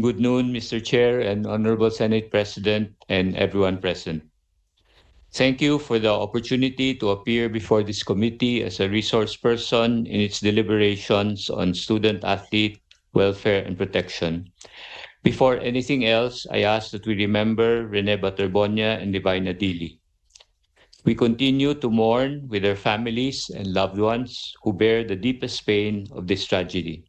Good noon, Mr. Chair and Honorable Senate President and everyone present. Thank you for the opportunity to appear before this committee as a resource person in its deliberations on student-athlete welfare and protection. Before anything else, I ask that we remember Rene Baterbonia and Divine Adili. We continue to mourn with their families and loved ones who bear the deepest pain of this tragedy.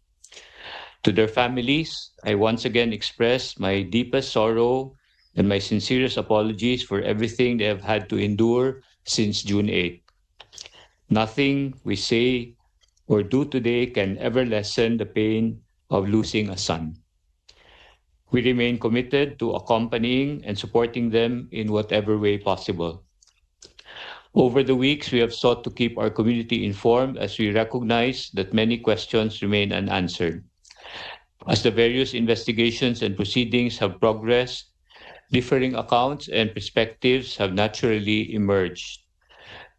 To their families, I once again express my deepest sorrow and my sincerest apologies for everything they have had to endure since June 8th. Nothing we say or do today can ever lessen the pain of losing a son. We remain committed to accompanying and supporting them in whatever way possible. Over the weeks, we have sought to keep our community informed as we recognize that many questions remain unanswered. As the various investigations and proceedings have progressed, differing accounts and perspectives have naturally emerged.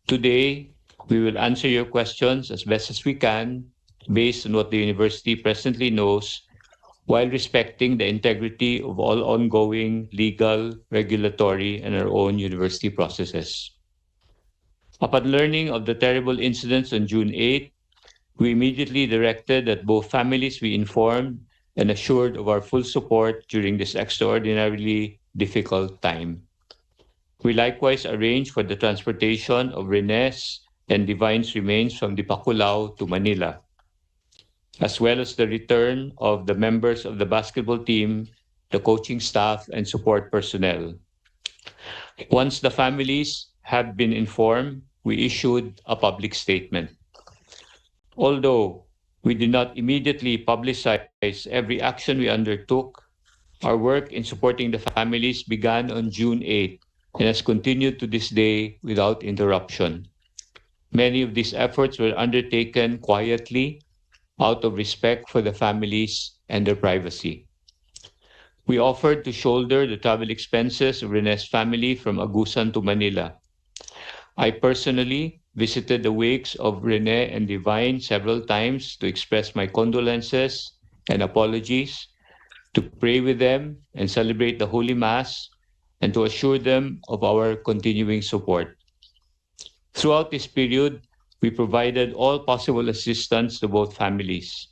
Today, we will answer your questions as best as we can based on what the university presently knows, while respecting the integrity of all ongoing legal, regulatory, and our own university processes. Upon learning of the terrible incidents on June 8, we immediately directed that both families be informed and assured of our full support during this extraordinarily difficult time. We likewise arranged for the transportation of Rene's and Divine's remains from Dipaculao to Manila, as well as the return of the members of the basketball team, the coaching staff, and support personnel. Once the families have been informed, we issued a public statement. Although we did not immediately publicize every action we undertook, our work in supporting the families began on June 8 and has continued to this day without interruption. Many of these efforts were undertaken quietly out of respect for the families and their privacy. We offered to shoulder the travel expenses of Rene's family from Agusan to Manila. I personally visited the wakes of Rene and Divine several times to express my condolences and apologies, to pray with them and celebrate the Holy Mass, and to assure them of our continuing support. Throughout this period, we provided all possible assistance to both families.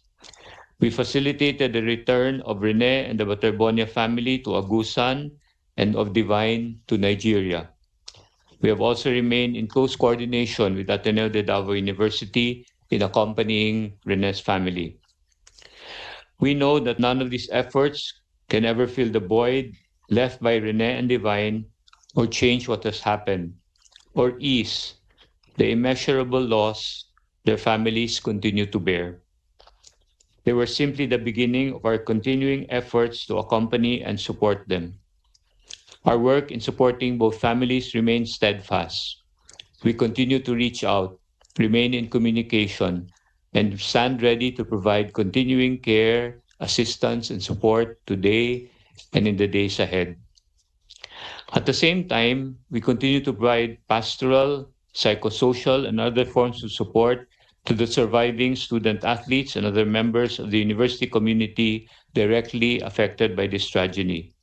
We facilitated the return of Rene and the Baterbonia family to Agusan and of Divine to Nigeria. We have also remained in close coordination with Ateneo De Manila University in accompanying Rene's family. We know that none of these efforts can ever fill the void left by Rene and Divine or change what has happened or ease the immeasurable loss their families continue to bear. They were simply the beginning of our continuing efforts to accompany and support them. Our work in supporting both families remains steadfast. We continue to reach out, remain in communication, and stand ready to provide continuing care, assistance, and support today and in the days ahead. At the same time, we continue to provide pastoral, psychosocial, and other forms of support to the surviving student athletes and other members of the university community directly affected by this tragedy.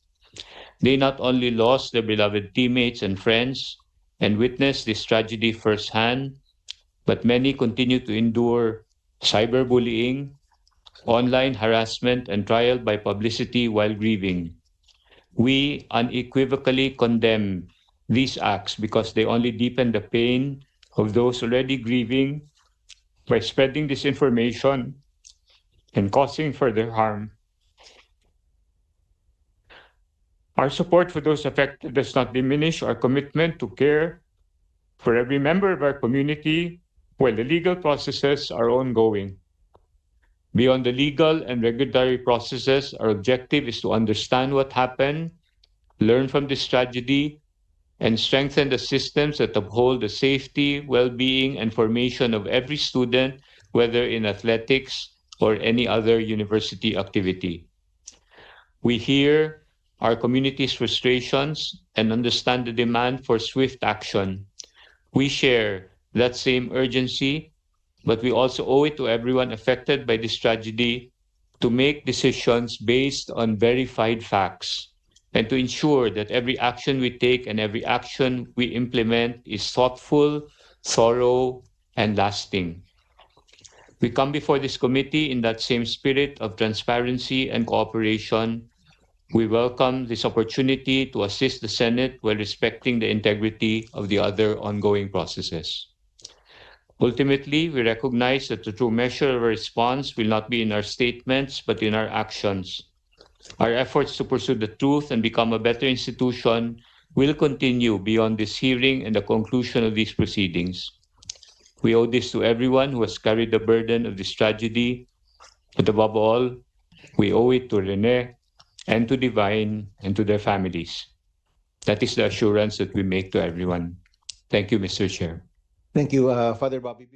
They not only lost their beloved teammates and friends and witnessed this tragedy firsthand, but many continue to endure cyberbullying, online harassment, and trial by publicity while grieving. We unequivocally condemn these acts because they only deepen the pain of those already grieving by spreading disinformation and causing further harm. Our support for those affected does not diminish our commitment to care for every member of our community while the legal processes are ongoing. Beyond the legal and regulatory processes, our objective is to understand what happened, learn from this tragedy, and strengthen the systems that uphold the safety, well-being, and formation of every student, whether in athletics or any other university activity. We hear our community's frustrations and understand the demand for swift action. We share that same urgency, but we also owe it to everyone affected by this tragedy to make decisions based on verified facts, and to ensure that every action we take and every action we implement is thoughtful, thorough, and lasting. We come before this committee in that same spirit of transparency and cooperation. We welcome this opportunity to assist the Senate while respecting the integrity of the other ongoing processes. Ultimately, we recognize that the true measure of our response will not be in our statements, but in our actions. Our efforts to pursue the truth and become a better institution will continue beyond this hearing and the conclusion of these proceedings. We owe this to everyone who has carried the burden of this tragedy, but above all, we owe it to Rene and to Divine and to their families. That is the assurance that we make to everyone. Thank you, Mr. Chair. Thank you, Father Bobby.